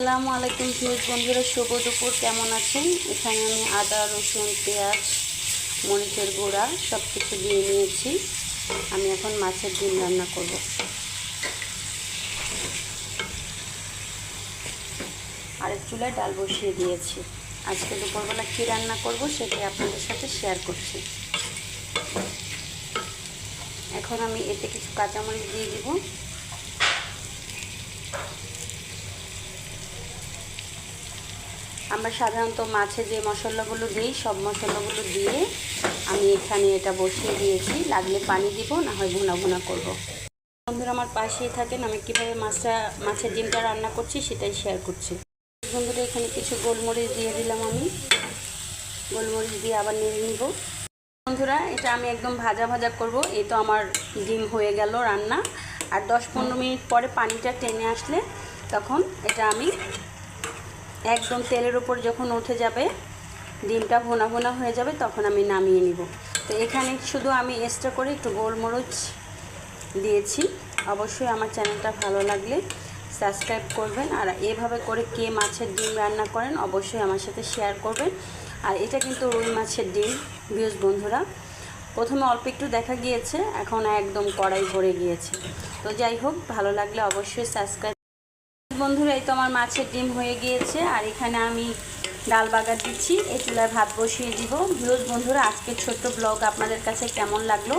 আসসালামু আলাইকুম ভিউয়ার্স বন্ধুরা, শুভ দুপুর। কেমন আছেন? এখানে আমি আদা, রসুন, পেঁয়াজ, মরিচের গুঁড়া সব কিছু দিয়ে নিয়েছি। আমি এখন মাছের ডিম রান্না করব। আরেক চুলায় ডাল বসিয়ে দিয়েছি। আজকে দুপুরবেলা কী রান্না করব সেটাই আপনাদের সাথে শেয়ার করছি। এখন আমি এতে কিছু কাঁচামরিচ দিয়ে দিব। আমরা সাধারণত মাছে যে মশলাগুলো দিই সব মশলাগুলো দিয়ে আমি এখানে এটা বসিয়ে দিয়েছি। লাগলে পানি দিব, না হয় ভুনা ভুনা করব। বন্ধুরা আমার পাশেই থাকেন, আমি কীভাবে মাছের ডিমটা রান্না করছি সেটাই শেয়ার করছি। বন্ধুরা এখানে কিছু গোলমরিচ দিয়ে দিলাম। আমি গোলমরিচ দিয়ে আবার নেড়ে নিব। বন্ধুরা এটা আমি একদম ভাজা ভাজা করব। এই তো আমার ডিম হয়ে গেল রান্না। আর 10-15 মিনিট পরে পানিটা টেনে আসলে তখন এটা আমি একদম তেলের উপর যখন উঠে যাবে, ডিমটা ভোনা ভোনা হয়ে যাবে, তখন আমি নামিয়ে নিব। তো এখানে শুধু আমি এক্সট্রা করে একটু গোলমরিচ দিয়েছি। অবশ্যই আমার চ্যানেলটা ভালো লাগলে সাবস্ক্রাইব করবেন। আর এভাবে করে কে মাছের ডিম রান্না করেন অবশ্যই আমার সাথে শেয়ার করবেন। আর এটা কিন্তু রুই মাছের ডিম ভিউয়ার্স বন্ধুরা। প্রথমে অল্প একটু দেখা গিয়েছে, এখন একদম কড়াই ভরে গিয়েছে। তো যাই হোক, ভালো লাগলে অবশ্যই সাবস্ক্রাইব। বন্ধুরা এই তো আমার মাছের ডিম হয়ে গিয়েছে। আর এখানে আমি ডাল বাগার দিচ্ছি। এই চুলায় ভাত বসিয়ে দিব। ভিউয়ার্স বন্ধুরা আজকের ছোট্ট ব্লগ আপনাদের কাছে কেমন লাগলো